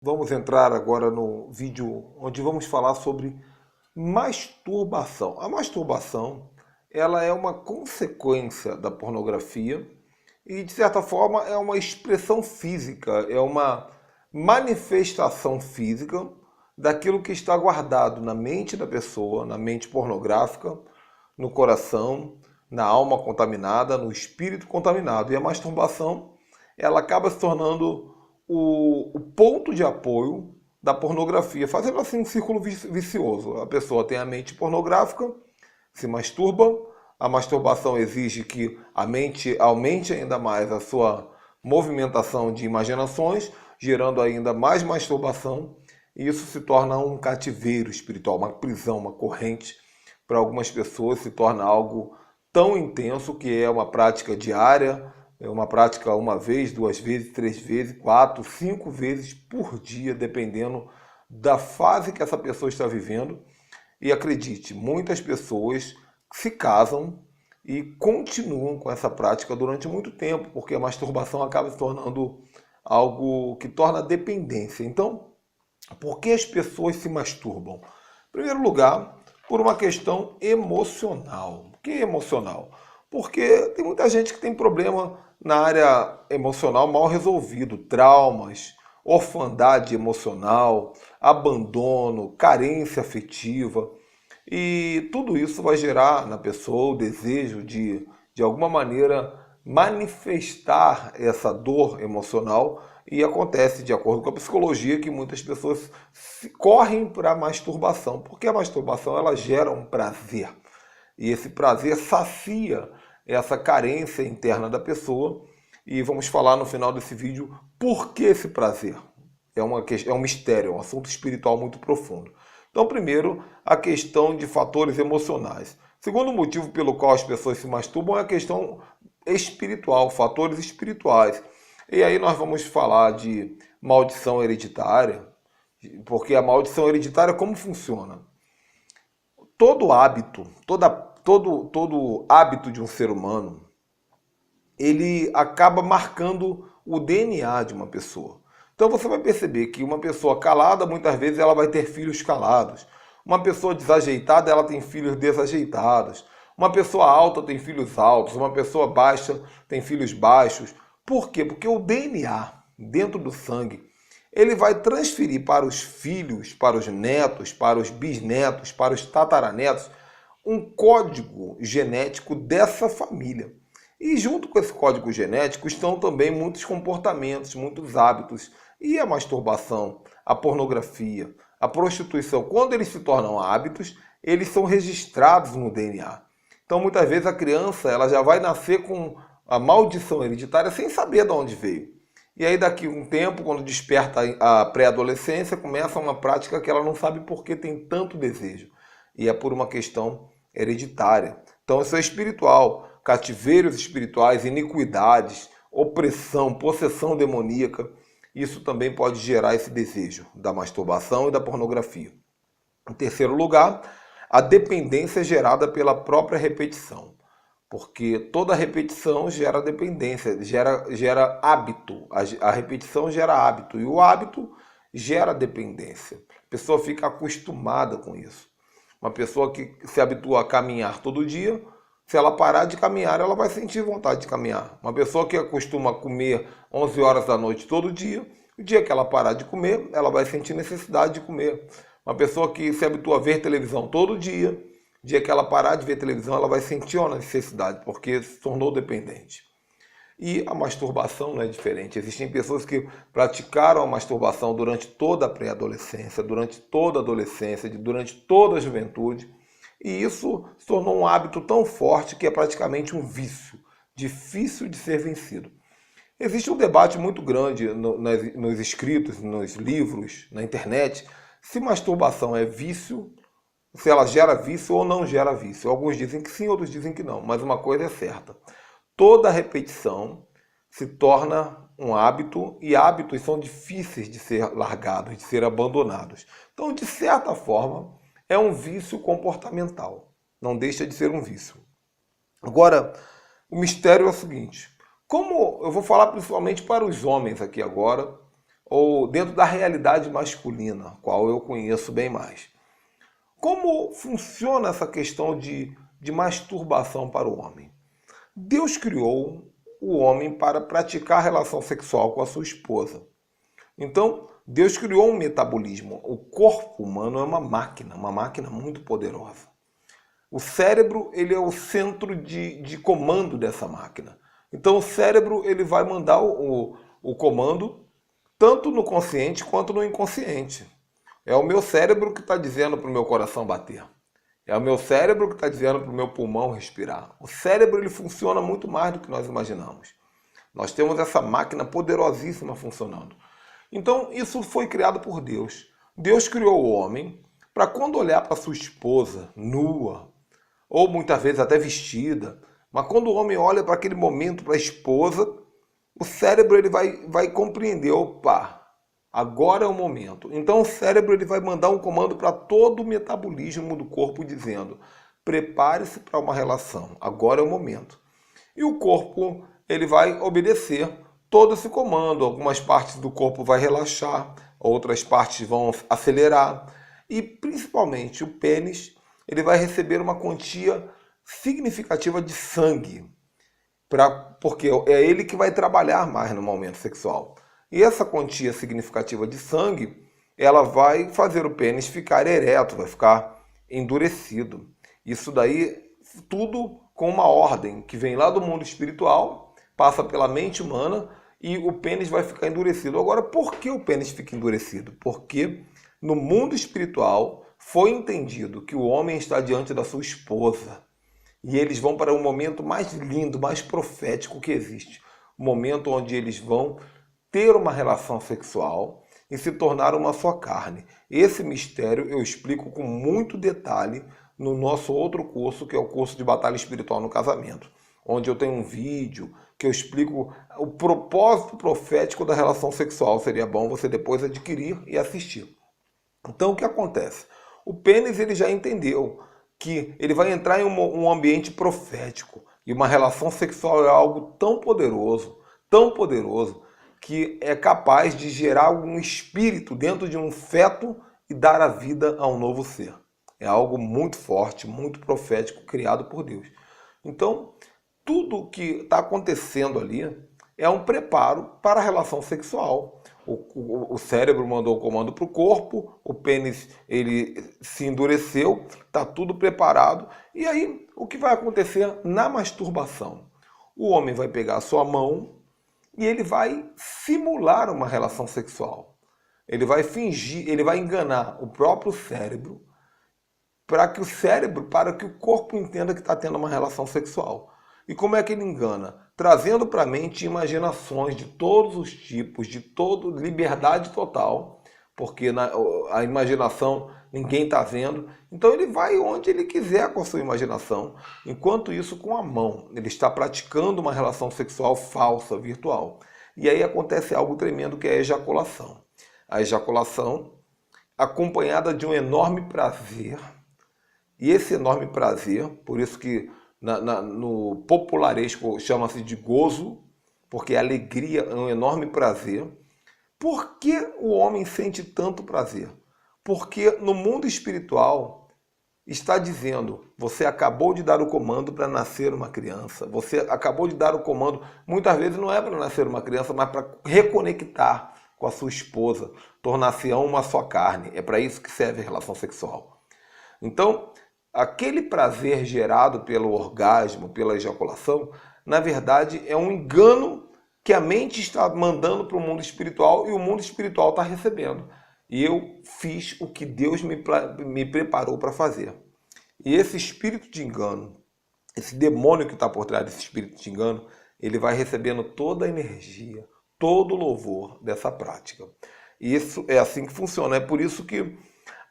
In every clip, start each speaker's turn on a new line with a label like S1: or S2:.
S1: Vamos entrar agora no vídeo onde vamos falar sobre masturbação. A masturbação, ela é uma consequência da pornografia e, de certa forma, é uma expressão física, é uma manifestação física daquilo que está guardado na mente da pessoa, na mente pornográfica, no coração, na alma contaminada, no espírito contaminado. E a masturbação, ela acaba se tornando o ponto de apoio da pornografia, fazendo assim um círculo vicioso. A pessoa tem a mente pornográfica, se masturba, a masturbação exige que a mente aumente ainda mais a sua movimentação de imaginações, gerando ainda mais masturbação, e isso se torna um cativeiro espiritual, uma prisão, uma corrente. Para algumas pessoas se torna algo tão intenso que é uma prática diária, é uma prática uma vez, duas vezes, três vezes, quatro, cinco vezes por dia, dependendo da fase que essa pessoa está vivendo. E acredite, muitas pessoas se casam e continuam com essa prática durante muito tempo, porque a masturbação acaba se tornando algo que torna dependência. Então, por que as pessoas se masturbam? Em primeiro lugar, por uma questão emocional. Por que emocional? Porque tem muita gente que tem problema na área emocional mal resolvido, traumas, orfandade emocional, abandono, carência afetiva. E tudo isso vai gerar na pessoa o desejo de alguma maneira, manifestar essa dor emocional. E acontece, de acordo com a psicologia, que muitas pessoas correm para a masturbação, porque a masturbação ela gera um prazer. E esse prazer sacia essa carência interna da pessoa. E vamos falar no final desse vídeo por que esse prazer. É um mistério, é um assunto espiritual muito profundo. Então, primeiro, a questão de fatores emocionais. Segundo motivo pelo qual as pessoas se masturbam é a questão espiritual, fatores espirituais. E aí nós vamos falar de maldição hereditária, porque a maldição hereditária como funciona? Todo hábito, todo hábito de um ser humano, ele acaba marcando o DNA de uma pessoa. Então você vai perceber que uma pessoa calada, muitas vezes ela vai ter filhos calados. Uma pessoa desajeitada, ela tem filhos desajeitados. Uma pessoa alta tem filhos altos. Uma pessoa baixa tem filhos baixos. Por quê? Porque o DNA dentro do sangue, ele vai transferir para os filhos, para os netos, para os bisnetos, para os tataranetos, um código genético dessa família. E junto com esse código genético estão também muitos comportamentos, muitos hábitos. E a masturbação, a pornografia, a prostituição, quando eles se tornam hábitos, eles são registrados no DNA. Então muitas vezes a criança ela já vai nascer com a maldição hereditária sem saber de onde veio. E aí daqui a um tempo, quando desperta a pré-adolescência, começa uma prática que ela não sabe por que tem tanto desejo. E é por uma questão hereditária. Então isso é espiritual. Cativeiros espirituais, iniquidades, opressão, possessão demoníaca. Isso também pode gerar esse desejo da masturbação e da pornografia. Em terceiro lugar, a dependência gerada pela própria repetição. Porque toda repetição gera dependência, gera hábito. A repetição gera hábito e o hábito gera dependência. A pessoa fica acostumada com isso. Uma pessoa que se habitua a caminhar todo dia, se ela parar de caminhar, ela vai sentir vontade de caminhar. Uma pessoa que acostuma a comer 11 horas da noite todo dia, o dia que ela parar de comer, ela vai sentir necessidade de comer. Uma pessoa que se habitua a ver televisão todo dia, o dia que ela parar de ver televisão, ela vai sentir uma necessidade, porque se tornou dependente. E a masturbação não é diferente. Existem pessoas que praticaram a masturbação durante toda a pré-adolescência, durante toda a adolescência, durante toda a juventude. E isso se tornou um hábito tão forte que é praticamente um vício, difícil de ser vencido. Existe um debate muito grande nos escritos, nos livros, na internet, se masturbação é vício, se ela gera vício ou não gera vício. Alguns dizem que sim, outros dizem que não, mas uma coisa é certa. Toda repetição se torna um hábito e hábitos são difíceis de ser largados, de ser abandonados. Então, de certa forma, é um vício comportamental. Não deixa de ser um vício. Agora, o mistério é o seguinte. Como eu vou falar principalmente para os homens aqui agora. ou dentro da realidade masculina, qual eu conheço bem mais. Como funciona essa questão de masturbação para o homem? Deus criou o homem para praticar relação sexual com a sua esposa. Então, Deus criou um metabolismo. O corpo humano é uma máquina muito poderosa. O cérebro ele é o centro de comando dessa máquina. Então, o cérebro ele vai mandar o comando tanto no consciente quanto no inconsciente. É o meu cérebro que está dizendo para o meu coração bater. É o meu cérebro que está dizendo para o meu pulmão respirar. O cérebro ele funciona muito mais do que nós imaginamos. Nós temos essa máquina poderosíssima funcionando. Então, isso foi criado por Deus. Deus criou o homem para quando olhar para sua esposa nua, ou muitas vezes até vestida, mas quando o homem olha para aquele momento para a esposa, o cérebro ele vai compreender, opa, agora é o momento. Então o cérebro ele vai mandar um comando para todo o metabolismo do corpo dizendo, prepare-se para uma relação, agora é o momento. E o corpo ele vai obedecer todo esse comando. Algumas partes do corpo vai relaxar, outras partes vão acelerar e principalmente o pênis ele vai receber uma quantia significativa de sangue, porque é ele que vai trabalhar mais no momento sexual. E essa quantia significativa de sangue, ela vai fazer o pênis ficar ereto, vai ficar endurecido. Isso daí, tudo com uma ordem que vem lá do mundo espiritual, passa pela mente humana e o pênis vai ficar endurecido. Agora, por que o pênis fica endurecido? Porque no mundo espiritual foi entendido que o homem está diante da sua esposa. E eles vão para o momento mais lindo, mais profético que existe. O momento onde eles vão ter uma relação sexual e se tornar uma só carne. Esse mistério eu explico com muito detalhe no nosso outro curso, que é o curso de Batalha Espiritual no Casamento, onde eu tenho um vídeo que eu explico o propósito profético da relação sexual. Seria bom você depois adquirir e assistir. Então o que acontece? O pênis ele já entendeu que ele vai entrar em um ambiente profético. E uma relação sexual é algo tão poderoso, que é capaz de gerar um espírito dentro de um feto e dar a vida a um novo ser. É algo muito forte, muito profético, criado por Deus. Então, tudo que está acontecendo ali é um preparo para a relação sexual. O cérebro mandou o comando para o corpo, o pênis ele se endureceu, está tudo preparado. E aí, o que vai acontecer na masturbação? O homem vai pegar a sua mão e ele vai simular uma relação sexual. Ele vai fingir, ele vai enganar o próprio cérebro para que o corpo entenda que está tendo uma relação sexual. E como é que ele engana? Trazendo para a mente imaginações de todos os tipos, liberdade total, porque a imaginação ninguém está vendo. Então ele vai onde ele quiser com a sua imaginação. Enquanto isso, com a mão, ele está praticando uma relação sexual falsa, virtual. E aí acontece algo tremendo que é a ejaculação. A ejaculação acompanhada de um enorme prazer. E esse enorme prazer, por isso que no popularesco chama-se de gozo, porque alegria é um enorme prazer. Por que o homem sente tanto prazer? Porque no mundo espiritual está dizendo, você acabou de dar o comando para nascer uma criança, você acabou de dar o comando, muitas vezes não é para nascer uma criança, mas para reconectar com a sua esposa, tornar-se uma só carne. É para isso que serve a relação sexual. Então, aquele prazer gerado pelo orgasmo, pela ejaculação, na verdade é um engano que a mente está mandando para o mundo espiritual e o mundo espiritual está recebendo. E eu fiz o que Deus me preparou para fazer. E esse espírito de engano, esse demônio que está por trás desse espírito de engano, ele vai recebendo toda a energia, todo o louvor dessa prática. E isso é assim que funciona. É por isso que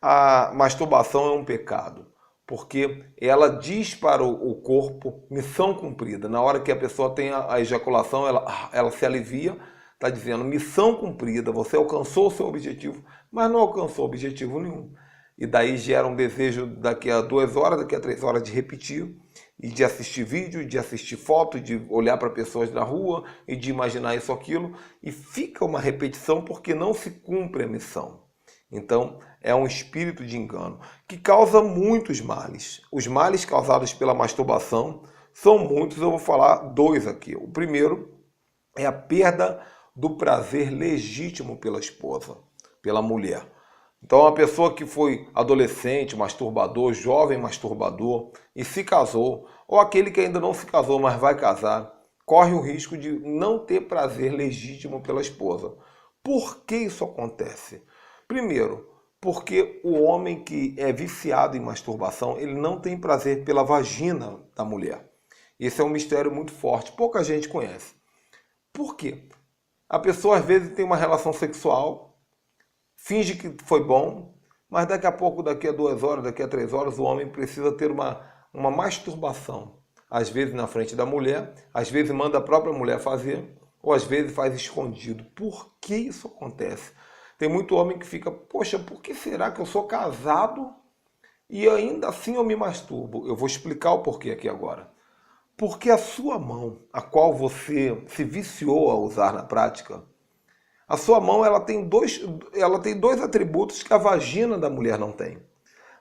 S1: a masturbação é um pecado. Porque ela diz para o corpo, missão cumprida. Na hora que a pessoa tem a ejaculação, ela se alivia, está dizendo, missão cumprida, você alcançou o seu objetivo, mas não alcançou objetivo nenhum. e daí gera um desejo daqui a 2 horas, daqui a 3 horas de repetir, e de assistir vídeo, de assistir foto, de olhar para pessoas na rua e de imaginar isso ou aquilo, e fica uma repetição porque não se cumpre a missão. Então, é um espírito de engano que causa muitos males. Os males causados pela masturbação são muitos, eu vou falar 2 aqui. O primeiro é a perda do prazer legítimo pela esposa, pela mulher. Então, uma pessoa que foi adolescente, masturbador, jovem masturbador e se casou, ou aquele que ainda não se casou, mas vai casar, corre o risco de não ter prazer legítimo pela esposa. Por que isso acontece? Primeiro, porque o homem que é viciado em masturbação, ele não tem prazer pela vagina da mulher. Esse é um mistério muito forte, pouca gente conhece. Por quê? A pessoa às vezes tem uma relação sexual, finge que foi bom, mas daqui a pouco, daqui a 2 horas, daqui a 3 horas, o homem precisa ter uma masturbação. Às vezes na frente da mulher, às vezes manda a própria mulher fazer, ou às vezes faz escondido. Por que isso acontece? Tem muito homem que fica, poxa, por que será que eu sou casado e ainda assim eu me masturbo? Eu vou explicar o porquê aqui agora. Porque a sua mão, a qual você se viciou a usar na prática, a sua mão ela tem dois atributos que a vagina da mulher não tem.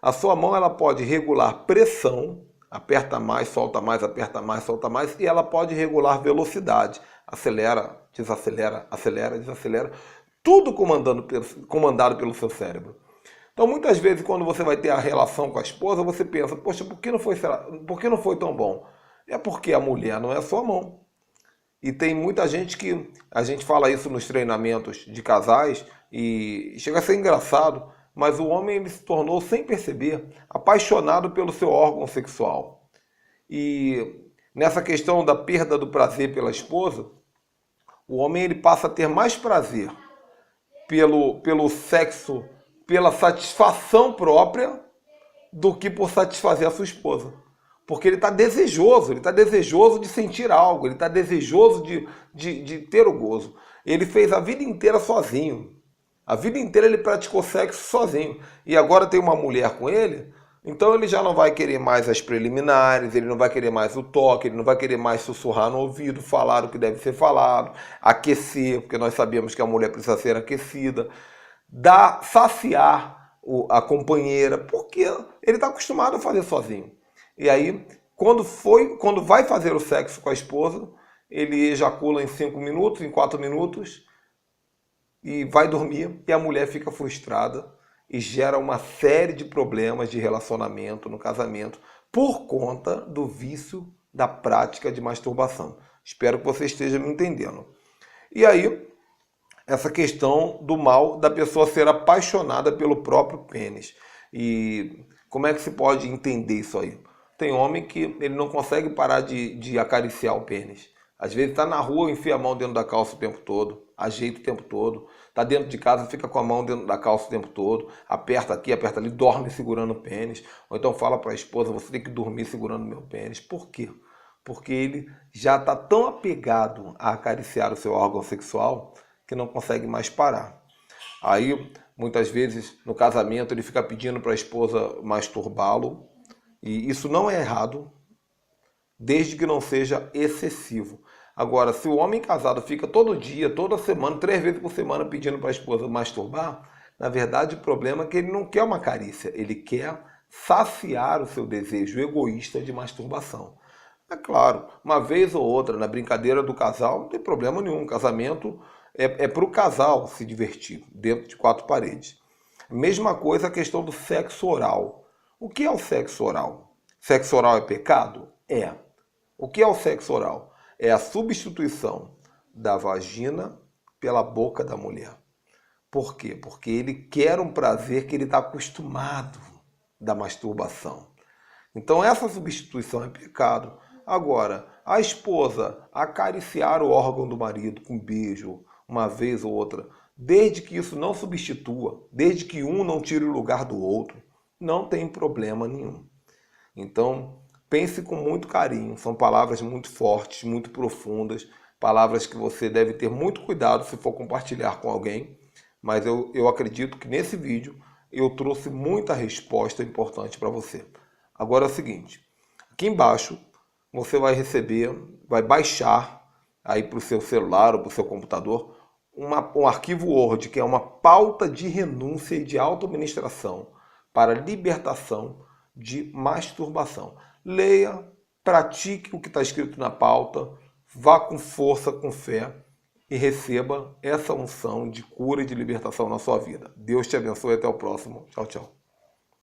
S1: A sua mão ela pode regular pressão, aperta mais, solta mais, aperta mais, solta mais, e ela pode regular velocidade, acelera, acelera, desacelera, tudo comandado pelo seu cérebro. Então muitas vezes quando você vai ter a relação com a esposa, você pensa, poxa, por que não foi tão bom? É porque a mulher não é a sua mão. E tem muita gente que, a gente fala isso nos treinamentos de casais, e chega a ser engraçado, mas o homem ele se tornou, sem perceber, apaixonado pelo seu órgão sexual. E nessa questão da perda do prazer pela esposa, o homem ele passa a ter mais prazer pelo sexo, pela satisfação própria, do que por satisfazer a sua esposa. Porque ele está desejoso de sentir algo, ele está desejoso de ter o gozo. Ele fez a vida inteira sozinho. A vida inteira ele praticou sexo sozinho. E agora tem uma mulher com ele, então ele já não vai querer mais as preliminares, ele não vai querer mais o toque, ele não vai querer mais sussurrar no ouvido, falar o que deve ser falado, aquecer, porque nós sabemos que a mulher precisa ser aquecida, saciar a companheira, porque ele está acostumado a fazer sozinho. E aí, quando vai fazer o sexo com a esposa, ele ejacula em 5 minutos, em 4 minutos, e vai dormir, e a mulher fica frustrada e gera uma série de problemas de relacionamento no casamento por conta do vício da prática de masturbação. Espero que você esteja me entendendo. E aí, essa questão do mal da pessoa ser apaixonada pelo próprio pênis. E como é que se pode entender isso aí? Tem homem que ele não consegue parar de acariciar o pênis. Às vezes está na rua, enfia a mão dentro da calça o tempo todo, ajeita o tempo todo. Está dentro de casa, fica com a mão dentro da calça o tempo todo, aperta aqui, aperta ali, dorme segurando o pênis. Ou então fala para a esposa, você tem que dormir segurando o meu pênis. Por quê? Porque ele já está tão apegado a acariciar o seu órgão sexual que não consegue mais parar. Aí, muitas vezes, no casamento, ele fica pedindo para a esposa masturbá-lo. E isso não é errado, desde que não seja excessivo. Agora, se o homem casado fica todo dia, toda semana, 3 vezes por semana pedindo para a esposa masturbar, na verdade o problema é que ele não quer uma carícia, ele quer saciar o seu desejo egoísta de masturbação. É claro, uma vez ou outra, na brincadeira do casal, não tem problema nenhum. Casamento é para o casal se divertir, dentro de 4 paredes. Mesma coisa a questão do sexo oral. O que é o sexo oral? Sexo oral é pecado? É. O que é o sexo oral? É a substituição da vagina pela boca da mulher. Por quê? Porque ele quer um prazer que ele está acostumado da masturbação. Então essa substituição é pecado. Agora, a esposa acariciar o órgão do marido com beijo, uma vez ou outra, desde que isso não substitua, desde que um não tire o lugar do outro, não tem problema nenhum. Então, pense com muito carinho. São palavras muito fortes, muito profundas, palavras que você deve ter muito cuidado se for compartilhar com alguém. Mas eu acredito que nesse vídeo eu trouxe muita resposta importante para você. Agora é o seguinte, aqui embaixo você vai receber, vai baixar aí para o seu celular ou para o seu computador um arquivo Word, que é uma pauta de renúncia e de auto-administração para libertação de masturbação. Leia, pratique o que está escrito na pauta, vá com força, com fé e receba essa unção de cura e de libertação na sua vida. Deus te abençoe e até o próximo. Tchau, tchau.